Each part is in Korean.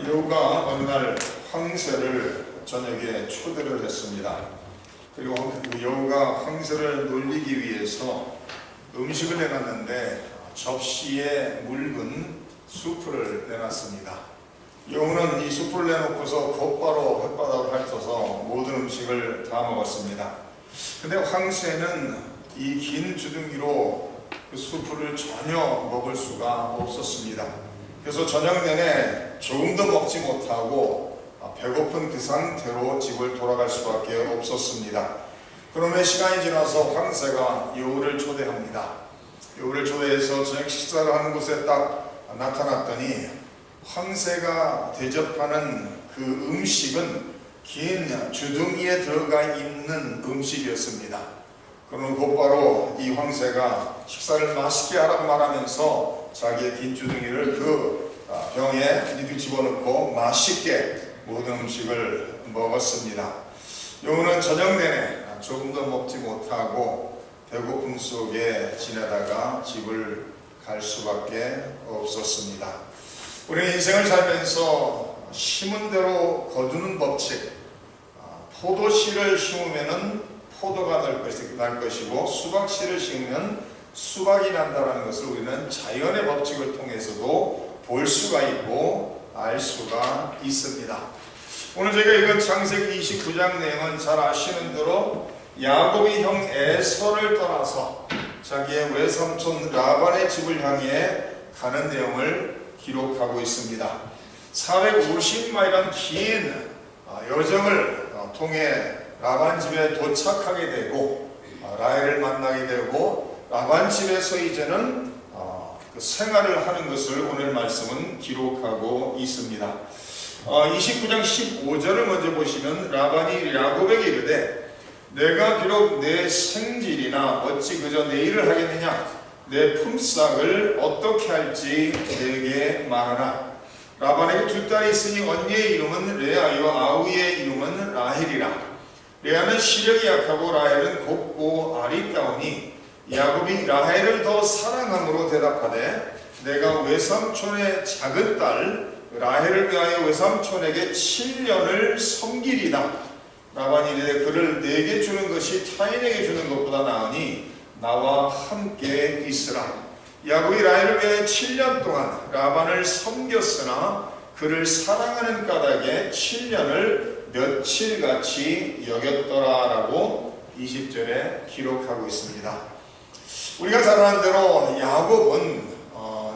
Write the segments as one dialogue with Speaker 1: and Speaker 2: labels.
Speaker 1: 여우가 어느 날 황새를 저녁에 초대를 했습니다. 그리고 여우가 황새를 놀리기 위해서 음식을 내놨는데 접시에 묽은 수프를 내놨습니다. 여우는 이 수프를 내놓고서 곧바로 혓바닥을 핥아서 모든 음식을 다 먹었습니다. 근데 황새는 이 긴 주둥이로 그 수프를 전혀 먹을 수가 없었습니다. 그래서 저녁 내내 조금도 먹지 못하고 배고픈 그 상태로 집을 돌아갈 수밖에 없었습니다. 그러면 시간이 지나서 황새가 여우를 초대합니다. 여우를 초대해서 저녁 식사를 하는 곳에 딱 나타났더니 황새가 대접하는 그 음식은 긴 주둥이에 들어가 있는 음식이었습니다. 그러면 곧바로 이 황새가 식사를 맛있게 하라고 말하면서 자기의 긴 주둥이를 그 병에 집어넣고 맛있게 모든 음식을 먹었습니다. 여우는 저녁 내내 조금도 먹지 못하고 배고픔 속에 지내다가 집을 갈 수밖에 없었습니다. 우리는 인생을 살면서 심은 대로 거두는 법칙, 포도씨를 심으면 포도가 날 것이고 수박씨를 심으면 수박이 난다는 것을 우리는 자연의 법칙을 통해서도 볼 수가 있고 알 수가 있습니다. 오늘 저희가 읽은 창세기 29장 내용은 잘 아시는 대로 야곱이 형 에서를 떠나서 자기의 외삼촌 라반의 집을 향해 가는 내용을 기록하고 있습니다. 450마일이란 긴 여정을 통해 라반 집에 도착하게 되고 라헬을 만나게 되고 라반 집에서 이제는 그 생활을 하는 것을 오늘 말씀은 기록하고 있습니다. 29장 15절을 먼저 보시면 라반이 야곱에게 이르되 내가 비록 내 생질이나 어찌 그저 내 일을 하겠느냐 내 품삯을 어떻게 할지 내게 말하라. 라반에게 두 딸이 있으니 언니의 이름은 레아요 아우의 이름은 라헬이라. 레아는 시력이 약하고 라헬은 곱고 아리따우니 야곱이 라헬을 더 사랑함으로 대답하되 내가 외삼촌의 작은 딸 라헬을 위하여 외삼촌에게 7년을 섬기리다. 라반이 이르되 그를 내게 주는 것이 타인에게 주는 것보다 나으니 나와 함께 있으라. 야곱이 라헬을 위하여 7년 동안 라반을 섬겼으나 그를 사랑하는 까닭에 7년을 며칠같이 여겼더라 라고 20절에 기록하고 있습니다. 우리가 잘 아는 대로 야곱은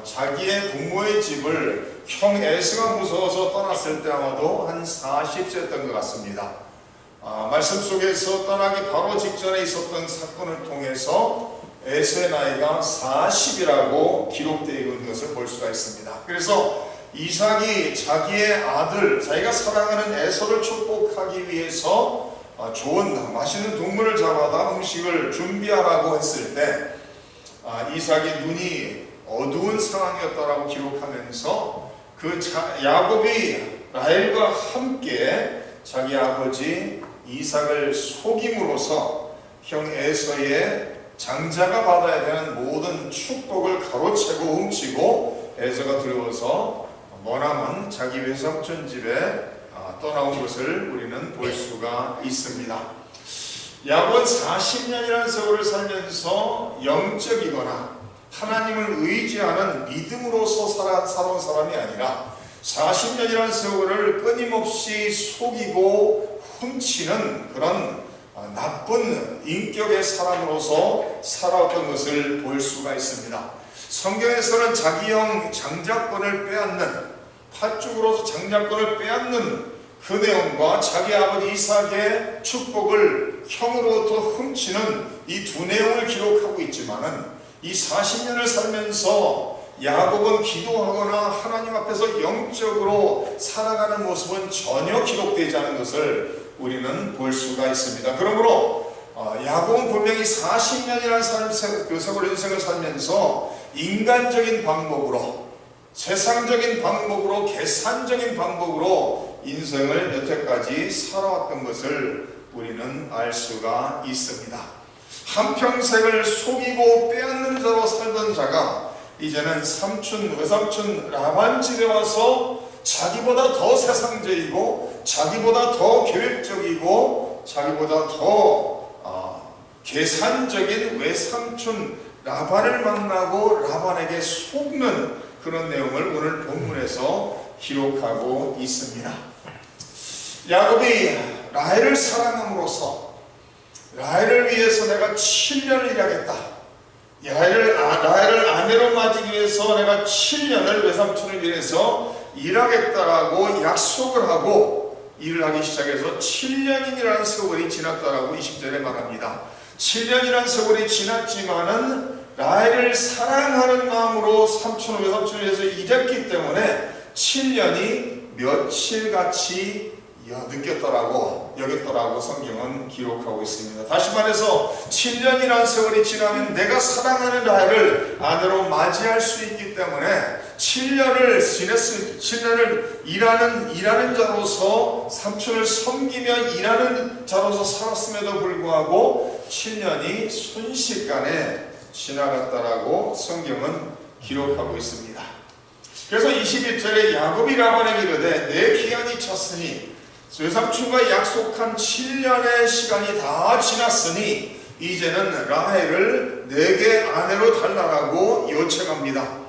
Speaker 1: 자기의 부모의 집을 형 에서가 무서워서 떠났을 때 아마도 한 40세였던 것 같습니다. 말씀 속에서 떠나기 바로 직전에 있었던 사건을 통해서 에서의 나이가 40이라고 기록되어 있는 것을 볼 수가 있습니다. 그래서 이삭이 자기의 아들, 자기가 사랑하는 에서를 축복하기 위해서 좋은 맛있는 동물을 잡아다 음식을 준비하라고 했을 때 이삭이 눈이 어두운 상황이었다라고 기록하면서 그 야곱이 라헬과 함께 자기 아버지 이삭을 속임으로써 형 에서의 장자가 받아야 되는 모든 축복을 가로채고 훔치고 에서가 두려워서 머나먼 자기 외삼촌 집에 떠나온 것을 우리는 볼 수가 있습니다. 야곱은 40년이라는 세월을 살면서 영적이거나 하나님을 의지하는 믿음으로서 살아온 사람이 아니라 40년이라는 세월을 끊임없이 속이고 훔치는 그런 나쁜 인격의 사람으로서 살아왔던 것을 볼 수가 있습니다. 성경에서는 자기 형 장자권을 빼앗는 팥죽으로서 장자권을 빼앗는 그 내용과 자기 아버지 이삭의 축복을 형으로부터 훔치는 이 두 내용을 기록하고 있지만은 이 40년을 살면서 야곱은 기도하거나 하나님 앞에서 영적으로 살아가는 모습은 전혀 기록되지 않은 것을 우리는 볼 수가 있습니다. 그러므로 야곱은 분명히 40년이라는 그 세월 인생을 살면서 인간적인 방법으로 세상적인 방법으로 계산적인 방법으로 인생을 여태까지 살아왔던 것을 우리는 알 수가 있습니다. 한평생을 속이고 빼앗는 자로 살던 자가 이제는 외삼촌 라반 집에 와서 자기보다 더 세상적이고 자기보다 더 계획적이고 자기보다 더 계산적인 외삼촌 라반을 만나고 라반에게 속는 그런 내용을 오늘 본문에서 기록하고 있습니다. 야곱이 라헬을 사랑함으로써 라헬을 위해서 내가 7년을 일하겠다, 라헬을 아내로 맞이기 위해서 내가 7년을 외삼촌을 위해서 일하겠다라고 약속을 하고 일을 하기 시작해서 7년이라는 세월이 지났다라고 20절에 말합니다. 7년이라는 세월이 지났지만은 라헬을 사랑하는 마음으로 삼촌 외삼촌을 위해서 일했기 때문에 7년이 며칠같이 여겼더라고 성경은 기록하고 있습니다. 다시 말해서 7년이라는 세월이 지나면 내가 사랑하는 라헬을 아내로 맞이할 수 있기 때문에 7년을 일하는 자로서 삼촌을 섬기며 일하는 자로서 살았음에도 불구하고 7년이 순식간에 지나갔다라고 성경은 기록하고 있습니다. 그래서 21절에 야곱이 라반에게 이르되 내 기한이 찼으니 외삼촌과 약속한 7년의 시간이 다 지났으니 이제는 라헬을 내게 아내로 달라라고 요청합니다.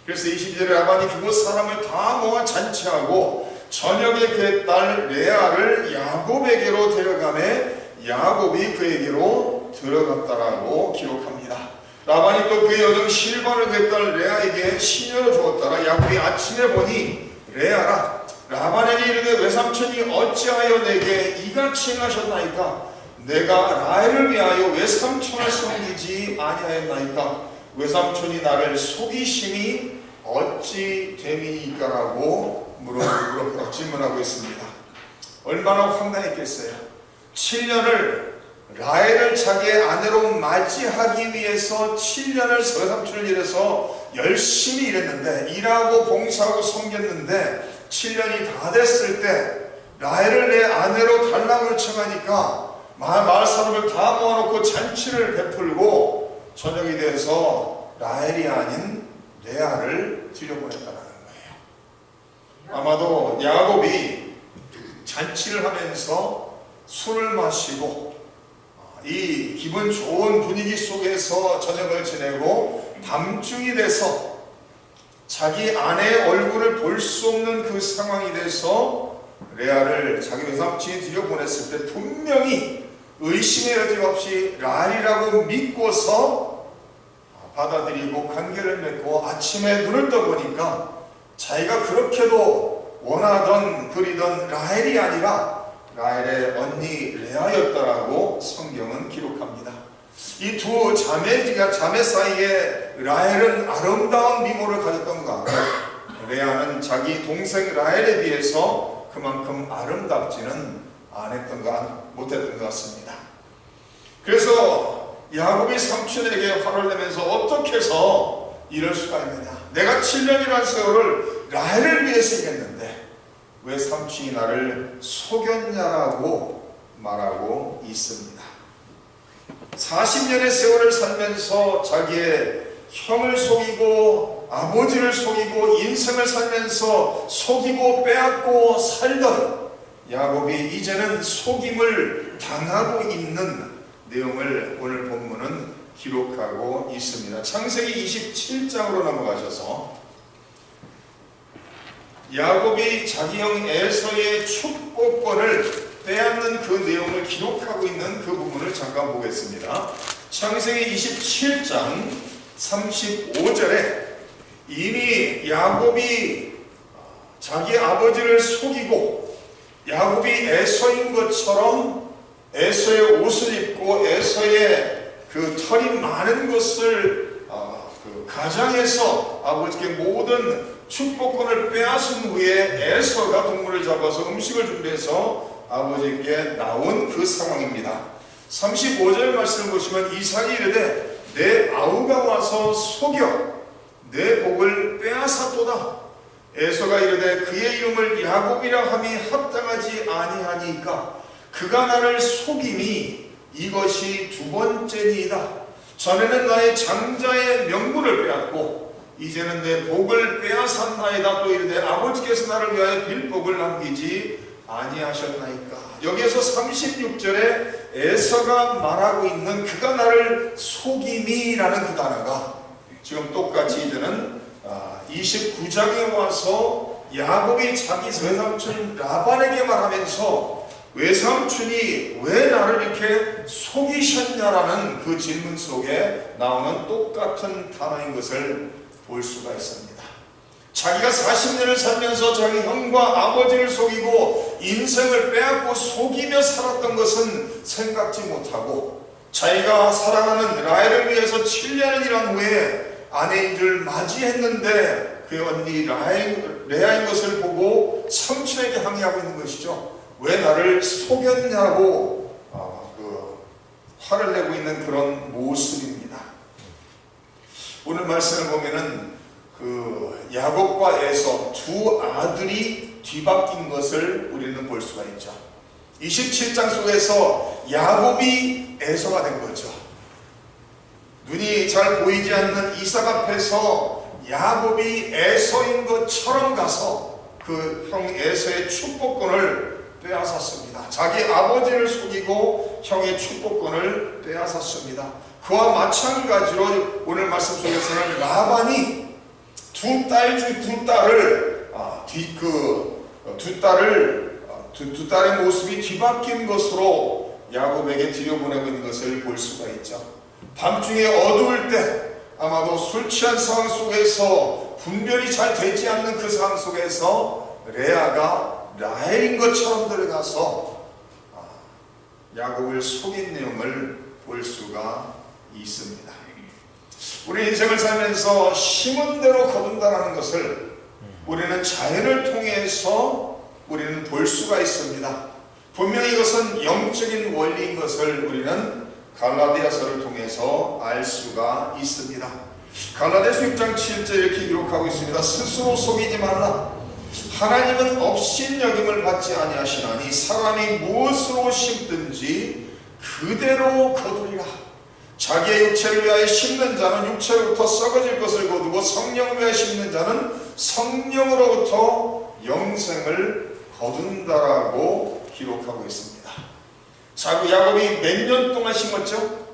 Speaker 1: 그래서 22절에 라반이 그곳 사람을 다 모아 잔치하고 저녁에 그의 딸 레아를 야곱에게로 데려가매 야곱이 그에게로 들어갔다라고 기록합니다. 라반이 또 그의 여종 실바를 그의 딸 레아에게 시녀로 주었더라. 야곱이 아침에 보니 레아라 라반에게 이르되 외삼촌이 어찌하여 내게 이같이 행하셨나이까? 내가 라헬을 위하여 외삼촌을 섬기지 아니하였나이까? 외삼촌이 나를 속이심이 어찌 됨이니까라고 질문하고 있습니다. 얼마나 황당했겠어요. 7년을 라헬을 자기의 아내로 맞이하기 위해서 7년을 외삼촌을 위해서 열심히 일했는데, 일하고 봉사하고 섬겼는데 7년이 다 됐을 때 라헬을 내 아내로 달라고 요청하니까 마을 사람을 다 모아놓고 잔치를 베풀고 저녁이 돼서 라헬이 아닌 레아를 들여보냈다는 거예요. 아마도 야곱이 잔치를 하면서 술을 마시고 이 기분 좋은 분위기 속에서 저녁을 지내고 밤중이 돼서 자기 아내의 얼굴을 볼 수 없는 그 상황이 돼서 레아를 자기 외삼촌이 들여보냈을 때 분명히 의심의 여지 없이 라헬이라고 믿고서 받아들이고 관계를 맺고 아침에 눈을 떠보니까 자기가 그렇게도 원하던 그리던 라헬이 아니라 라헬의 언니 레아였다라고 성경은 기록합니다. 이 두 자매 사이에 라헬은 아름다운 미모를 가졌던가, 레아는 자기 동생 라헬에 비해서 그만큼 아름답지는 못했던 것 같습니다. 그래서 야곱이 삼촌에게 화를 내면서 어떻게 해서 이럴 수가 있느냐, 내가 7년이라는 세월을 라헬을 위해서 일했는데 왜 삼촌이 나를 속였냐라고 말하고 있습니다. 40년의 세월을 살면서 자기의 형을 속이고 아버지를 속이고 인생을 살면서 속이고 빼앗고 살던 야곱이 이제는 속임을 당하고 있는 내용을 오늘 본문은 기록하고 있습니다. 창세기 27장으로 넘어가셔서 야곱이 자기 형 에서의 축복권을 빼앗는 그 내용을 기록하고 있는 그 부분을 잠깐 보겠습니다. 창세기 27장 35절에 이미 야곱이 자기 아버지를 속이고 야곱이 에서인 것처럼 에서의 옷을 입고 에서의 그 털이 많은 것을 그 가장에서 아버지께 모든 축복권을 빼앗은 후에 에서가 동물을 잡아서 음식을 준비해서 아버지께 나온 그 상황입니다. 35절 말씀을 보시면 이삭이 이르되 내 아우가 와서 속여 내 복을 빼앗았도다. 에서가 이르되 그의 이름을 야곱이라 함이 합당하지 아니하니까 그가 나를 속임이 이것이 두 번째니이다. 전에는 나의 장자의 명분을 빼앗고 이제는 내 복을 빼앗았나이다. 또 이르되 아버지께서 나를 위하여 빌복을 남기지 아니하셨나이까. 여기에서 36절에 에서가 말하고 있는 그가 나를 속임이라는 그 단어가 지금 똑같이 이제는 29장에 와서 야곱이 자기 외삼촌 라반에게 말하면서 외삼촌이 왜 나를 이렇게 속이셨냐라는 그 질문 속에 나오는 똑같은 단어인 것을 볼 수가 있습니다. 자기가 40년을 살면서 자기 형과 아버지를 속이고 인생을 빼앗고 속이며 살았던 것은 생각지 못하고 자기가 사랑하는 라헬을 위해서 7년을 일한 후에 아내인 줄 맞이했는데 그 언니 레아인 것을 보고 삼촌에게 항의하고 있는 것이죠. 왜 나를 속였냐고 화를 내고 있는 그런 모습입니다. 오늘 말씀을 보면은 야곱과 에서 두 아들이 뒤바뀐 것을 우리는 볼 수가 있죠. 27장 속에서 야곱이 에서가 된 거죠. 눈이 잘 보이지 않는 이삭 앞에서 야곱이 에서인 것처럼 가서 그 형 에서의 축복권을 빼앗았습니다. 자기 아버지를 속이고 형의 축복권을 빼앗았습니다. 그와 마찬가지로 오늘 말씀 속에서는 라반이 두 딸의 모습이 뒤바뀐 것으로 야곱에게 들여보내고 있는 것을 볼 수가 있죠. 밤중에 어두울 때 아마도 술 취한 상황 속에서 분별이 잘 되지 않는 그 상황 속에서 레아가 라헬인 것처럼 들어가서 야곱을 속인 내용을 볼 수가 있습니다. 우리 인생을 살면서 심은 대로 거둔다는 것을 우리는 자연을 통해서 우리는 볼 수가 있습니다. 분명히 이것은 영적인 원리인 것을 우리는 갈라디아서를 통해서 알 수가 있습니다. 갈라디아서 6장 7절 이렇게 기록하고 있습니다. 스스로 속이지 말라. 하나님은 업신여김을 받지 아니하시나니 사람이 무엇으로 심든지 그대로 거두리라. 자기의 육체를 위하여 심는 자는 육체로부터 썩어질 것을 거두고 성령을 위하여 심는 자는 성령으로부터 영생을 거둔다라고 기록하고 있습니다. 자, 야곱이 몇 년 동안 심었죠?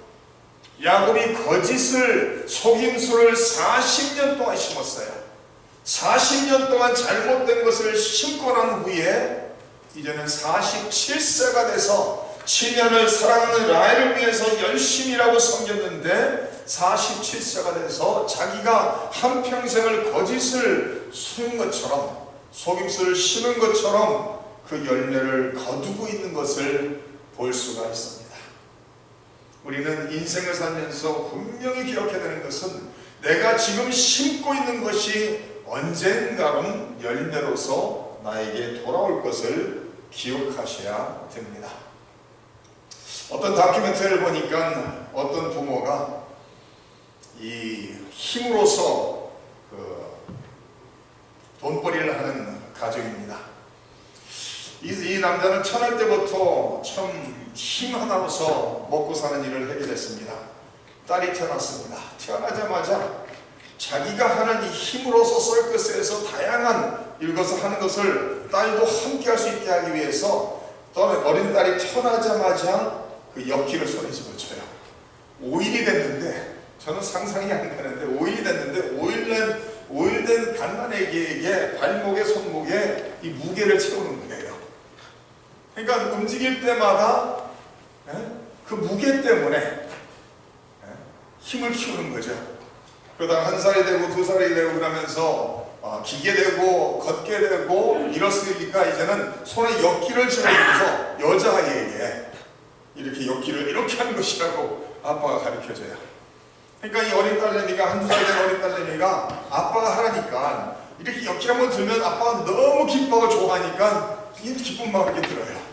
Speaker 1: 야곱이 거짓을, 속임수를 40년 동안 심었어요. 40년 동안 잘못된 것을 심고 난 후에 이제는 47세가 돼서 7년을 사랑하는 라헬을 위해서 열심히 일하고 섬겼는데 47세가 돼서 자기가 한평생을 거짓을 숨은 것처럼 속임수를 심은 것처럼 그 열매를 거두고 있는 것을 볼 수가 있습니다. 우리는 인생을 살면서 분명히 기억해야 되는 것은 내가 지금 심고 있는 것이 언젠가는 열매로서 나에게 돌아올 것을 기억하셔야 됩니다. 어떤 다큐멘터리를 보니까 어떤 부모가 이 힘으로서 돈벌이를 하는 가정입니다. 이 남자는 태어날 때부터 참 힘 하나로서 먹고 사는 일을 하게 됐습니다. 딸이 태어났습니다. 태어나자마자 자기가 하는 이 힘으로서 서커스에서 다양한 이것을 하는 것을 딸도 함께 할 수 있게 하기 위해서 어린 딸이 태어나자마자 그 엽기를 손에 집어쳐요. 5일이 됐는데 저는 상상이 안 가는데 5일이 됐는데 5일 된 갓난아기에게 발목에 손목에 이 무게를 채우는 거예요. 그러니까 움직일 때마다 그 무게 때문에 힘을 키우는 거죠. 그러다가 1살이 되고 2살이 되고 그러면서 기게 되고 걷게 되고 일어서니까 이제는 손에 엽기를 집어주면서 여자아이에게 이렇게 엽기를 이렇게 하는 것이라고 아빠가 가르쳐줘요. 그러니까 이 어린 딸내미가 1~2살 된 어린 딸내미가 아빠가 하라니까 이렇게 엽기 한번 들면 아빠가 너무 기뻐하고 좋아하니까 이 기쁜 마음이 들어요.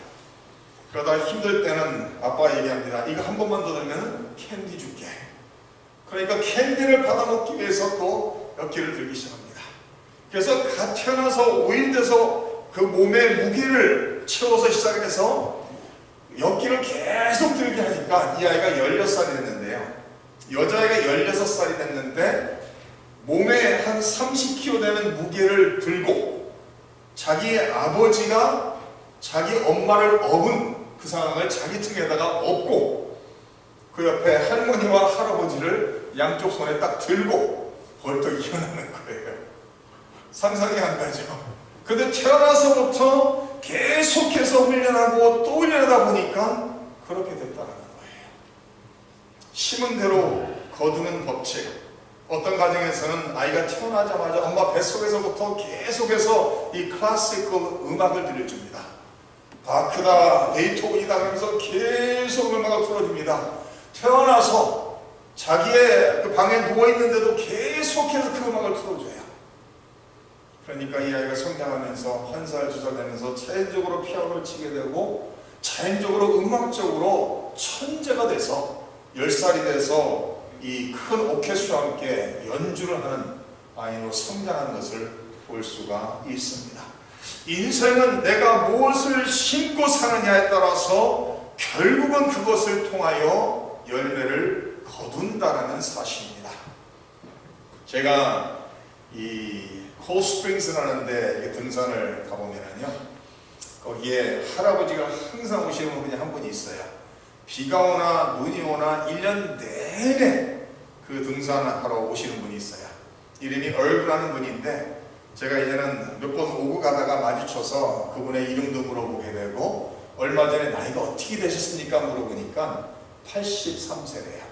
Speaker 1: 그러다 힘들 때는 아빠가 얘기합니다. 이거 한 번만 더 들면 캔디 줄게. 그러니까 캔디를 받아먹기 위해서 또 엽기를 들기 시작합니다. 그래서 갓 태어나서 5일 돼서 그 몸에 무게를 채워서 시작해서 엽기를 계속 들게 하니까 이 아이가 16살이 됐는데요. 여자아이가 16살이 됐는데 몸에 한 30kg 되는 무게를 들고 자기의 아버지가 자기 엄마를 업은 그 상황을 자기 등에다가 업고 그 옆에 할머니와 할아버지를 양쪽 손에 딱 들고 벌떡 일어나는 거예요. 상상이 안 가죠. 근데 태어나서부터 계속해서 훈련하고 또 훈련하다 보니까 그렇게 됐다는 거예요. 심은 대로 거두는 법칙. 어떤 가정에서는 아이가 태어나자마자 엄마 뱃속에서부터 계속해서 이 클래시컬 음악을 들려줍니다. 바크다, 베이토벤이다 하면서 계속 음악을 틀어줍니다. 태어나서 자기의 그 방에 누워있는데도 계속해서 그 음악을 틀어줘요. 그러니까 이 아이가 성장하면서 1살, 2살 되면서 자연적으로 피아노를 치게 되고 자연적으로 음악적으로 천재가 돼서 10살이 돼서 이 큰 오케스트라와 함께 연주를 하는 아이로 성장하는 것을 볼 수가 있습니다. 인생은 내가 무엇을 심고 사느냐에 따라서 결국은 그것을 통하여 열매를 거둔다라는 사실입니다. 제가 이 콜스프링스라는 데 등산을 가보면요, 거기에 할아버지가 항상 오시는 분이 한 분이 있어요. 비가 오나 눈이 오나 1년 내내 그 등산하러 오시는 분이 있어요. 이름이 얼브라는 분인데 제가 이제는 몇 번 오고 가다가 마주쳐서 그분의 이름도 물어보게 되고 얼마 전에 나이가 어떻게 되셨습니까? 물어보니까 83세래요.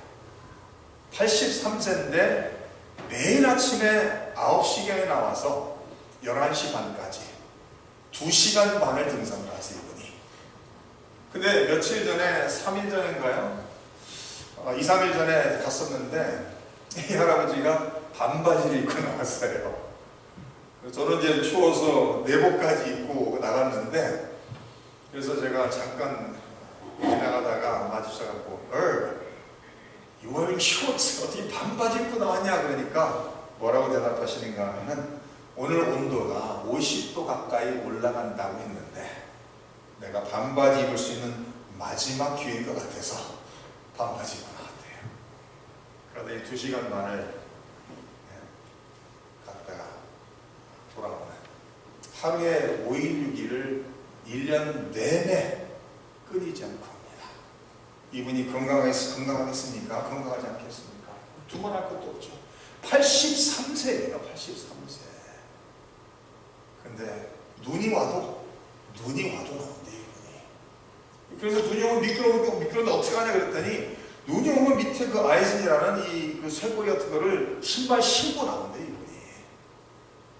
Speaker 1: 83세인데 매일 아침에 9시경에 나와서 11시 반까지 2시간 반을 등산을 하세요, 이분이. 근데 며칠 전에, 3일 전인가요? 2, 3일 전에 갔었는데 이 할아버지가 반바지를 입고 나왔어요. 저는 이제 추워서 내복까지 입고 나갔는데, 그래서 제가 잠깐 지나가다가 마주쳐갖고 You wearing shorts? 어떻게 반바지 입고 나왔냐? 그러니까 뭐라고 대답하시는가 하면은 오늘 온도가 50도 가까이 올라간다고 했는데 내가 반바지 입을 수 있는 마지막 기회인 것 같아서 반바지 입고 나왔대요. 그러다 이 2시간 반을 갔다가 돌아오는 하루에 5일 6일을 1년 내내 끊이지 않고 합니다. 이분이 건강하겠습니까? 건강하지 않겠습니까? 두말할 것도 없죠. 83세예요. 83세. 근데 눈이 와도 나온대, 이분이. 그래서 눈이 오면 미끄러운데 어떻게 하냐 그랬더니 눈이 오면 밑에 그 아이슨이라는 그 쇠고리 같은 거를 신발 신고 나온대, 이분이.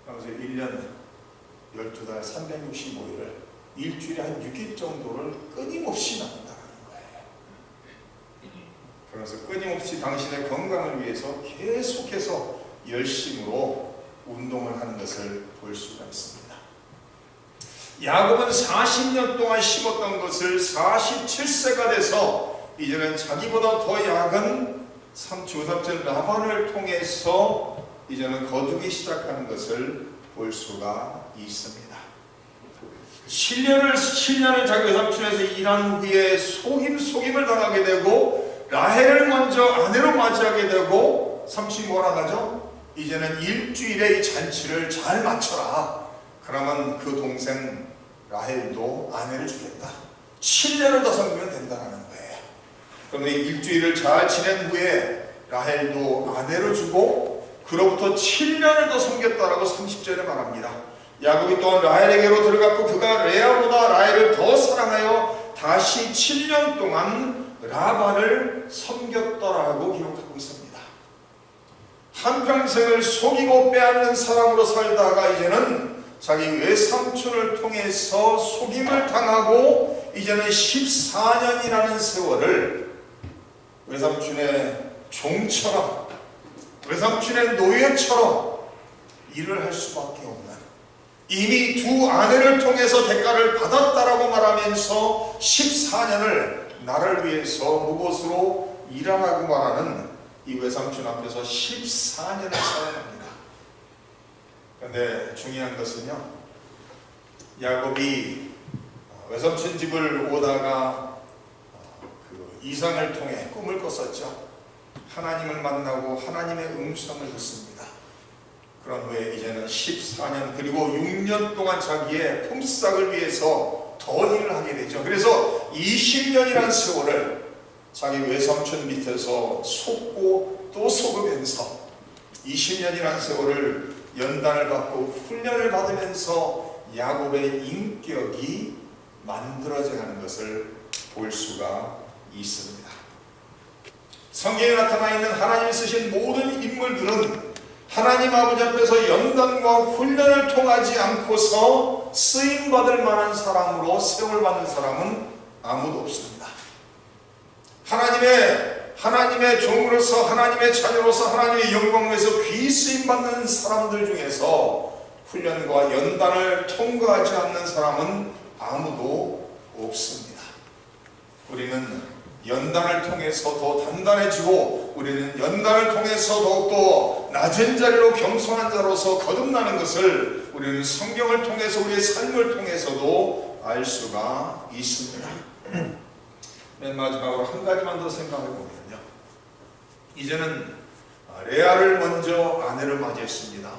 Speaker 1: 그래서 1년 12달 365일을 일주일에 한 6일 정도를 끊임없이 나온다는 거예요. 그래서 끊임없이 당신의 건강을 위해서 계속해서 열심으로 운동을 하는 것을 볼 수가 있습니다. 야곱은 40년 동안 심었던 것을 47세가 돼서 이제는 자기보다 더 작은 조삼촌 라반을 통해서 이제는 거두기 시작하는 것을 볼 수가 있습니다. 7년을 자기 외삼촌에서 일한 후에 속임을 당하게 되고 라헬을 먼저 아내로 맞이하게 되고 삼촌이 뭐라 하죠? 이제는 일주일에 이 잔치를 잘 마쳐라. 그러면 그 동생 라헬도 아내를 주겠다. 7년을 더 섬기면 된다는 거예요. 그러면 일주일을 잘 지낸 후에 라헬도 아내를 주고 그로부터 7년을 더 섬겼다라고 30절에 말합니다. 야곱이 또한 라헬에게로 들어갔고 그가 레아보다 라헬을 더 사랑하여 다시 7년 동안 라반을 섬겼더라고 기록하고 있습니다. 한평생을 속이고 빼앗는 사람으로 살다가 이제는 자기 외삼촌을 통해서 속임을 당하고 이제는 14년이라는 세월을 외삼촌의 종처럼 외삼촌의 노예처럼 일을 할 수밖에 없는, 이미 두 아내를 통해서 대가를 받았다라고 말하면서 14년을 나를 위해서 무엇으로 일하라고 말하는 이 외삼촌 앞에서 14년을 살아갑니다. 그런데 중요한 것은요, 야곱이 외삼촌 집을 오다가 그 이상을 통해 꿈을 꿨었죠. 하나님을 만나고 하나님의 음성을 듣습니다. 그런 후에 이제는 14년 그리고 6년 동안 자기의 품삯을 위해서 더 일을 하게 되죠. 그래서 20년이라는 세월을 자기 외삼촌 밑에서 속고 또 속으면서 20년이라는 세월을 연단을 받고 훈련을 받으면서 야곱의 인격이 만들어져 가는 것을 볼 수가 있습니다. 성경에 나타나 있는 하나님이 쓰신 모든 인물들은 하나님 아버지 앞에서 연단과 훈련을 통하지 않고서 쓰임받을 만한 사람으로 세월받는 사람은 아무도 없습니다. 하나님의 종으로서 하나님의 자녀로서 하나님의 영광에서 귀 쓰임받는 사람들 중에서 훈련과 연단을 통과하지 않는 사람은 아무도 없습니다. 우리는 연단을 통해서 더 단단해지고 우리는 연단을 통해서 더욱더 낮은 자리로 겸손한 자로서 거듭나는 것을 우리는 성경을 통해서 우리의 삶을 통해서도 알 수가 있습니다. 맨 마지막으로 한 가지만 더 생각해 보면요, 이제는 레아를 먼저 아내로 맞이했습니다.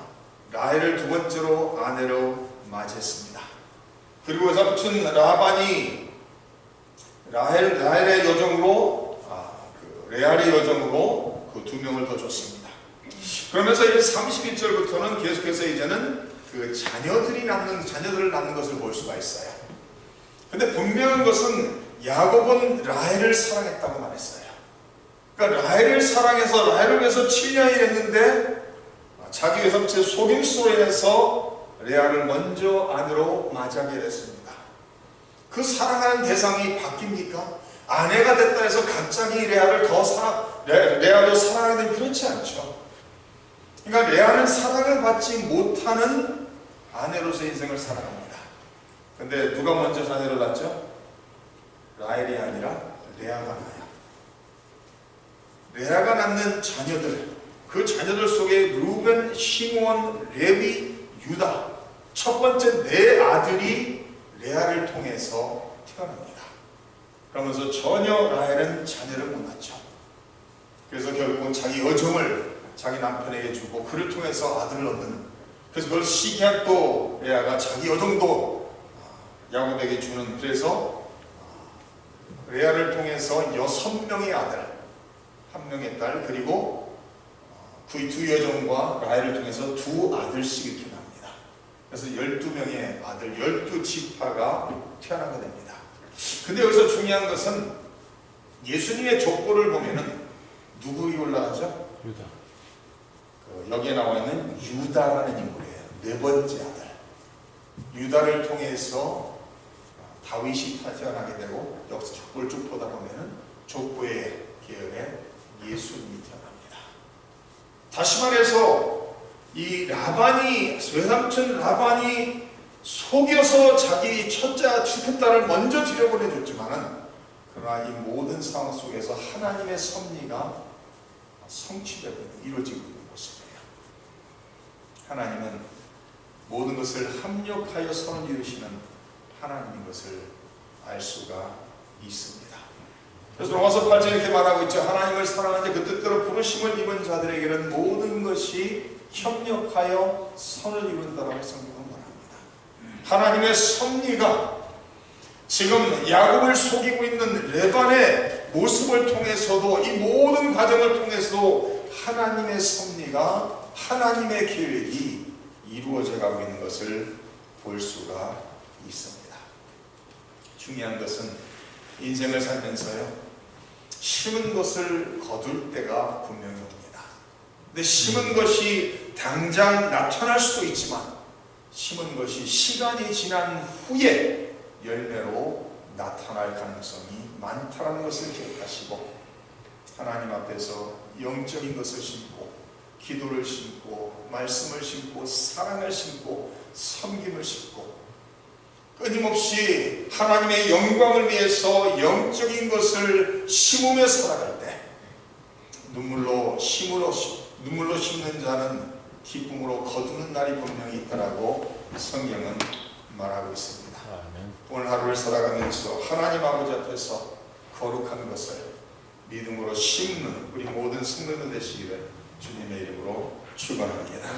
Speaker 1: 라헬을 두 번째로 아내로 맞이했습니다. 그리고 삼촌 라반이 라헬의 여정으로 레알의 여정으로 그 두 명을 더 줬습니다. 그러면서 이제 31절부터는 계속해서 이제는 그 자녀들을 낳는 것을 볼 수가 있어요. 근데 분명한 것은 야곱은 라헬을 사랑했다고 말했어요. 그러니까 라헬을 사랑해서 라헬을 위해서 7년이 됐는데 자기 외삼촌의 속임수로 인해서 레아를 먼저 아내로 맞이하게 됐습니다. 그 사랑하는 대상이 바뀝니까? 아내가 됐다 해서 갑자기 레아를 레아도 사랑하게 되면 그렇지 않죠. 그러니까 레아는 사랑을 받지 못하는 아내로서 인생을 살아갑니다. 근데 누가 먼저 자녀를 낳죠? 라헬이 아니라 레아가 낳아요. 레아가 낳는 자녀들, 그 자녀들 속에 루벤, 시므온, 레위, 유다, 첫 번째 네 아들이 레아를 통해서 태어납니다. 그러면서 전혀 라헬은 자녀를 못 낳죠. 그래서 결국은 자기 여종을 자기 남편에게 주고 그를 통해서 아들을 얻는, 그래서 그걸 시기약도 레아가 자기 여종도 야곱에게 주는, 그래서 레아를 통해서 6명의 아들, 1명의 딸, 그리고 그 두 여종과 라헬을 통해서 두 아들씩 이렇게 납니다. 그래서 12명의 아들, 12지파가 태어나게 됩니다. 근데 여기서 중요한 것은 예수님의 족보를 보면은 누구이 올라가죠?
Speaker 2: 유다.
Speaker 1: 여기에 나와 있는 유다라는 인물이에요. 네 번째 아들. 유다를 통해서 다윗이 태어나게 되고, 여기서 족보를 쭉 보다 보면은 족보의 계열에 예수님이 태어납니다. 다시 말해서 이 외삼촌 라반이 속여서 자기 첫째 딸을 먼저 들여보내줬지만은, 그러나 이 모든 상황 속에서 하나님의 섭리가 성취되고 이루어지고 있는 모습이에요. 하나님은 모든 것을 합력하여 선을 이루시는 하나님인 것을 알 수가 있습니다. 그래서 로마서 8장 이렇게 말하고 있죠. 하나님을 사랑하는 그 뜻대로 부르심을 입은 자들에게는 모든 것이 협력하여 선을 이룬다라고 성경은 말합니다. 하나님의 섭리가 지금 야곱을 속이고 있는 레반의 모습을 통해서도, 이 모든 과정을 통해서도 하나님의 섭리가, 하나님의 계획이 이루어져 가고 있는 것을 볼 수가 있습니다. 중요한 것은 인생을 살면서요, 심은 것을 거둘 때가 분명히 옵니다. 근데 심은 것이 당장 나타날 수도 있지만, 심은 것이 시간이 지난 후에 열매로 나타날 가능성이 많다는 것을 기억하시고, 하나님 앞에서 영적인 것을 심고, 기도를 심고, 말씀을 심고, 사랑을 심고, 섬김을 심고, 끊임없이 하나님의 영광을 위해서 영적인 것을 심으며 살아갈 때, 눈물로 심는 자는 기쁨으로 거두는 날이 분명히 있다라고 성경은 말하고 있습니다.
Speaker 2: 아멘.
Speaker 1: 오늘 하루를 살아가면서 하나님 아버지 앞에서 거룩한 것을 믿음으로 심는 우리 모든 성도들 되시기를 주님의 이름으로 축원합니다.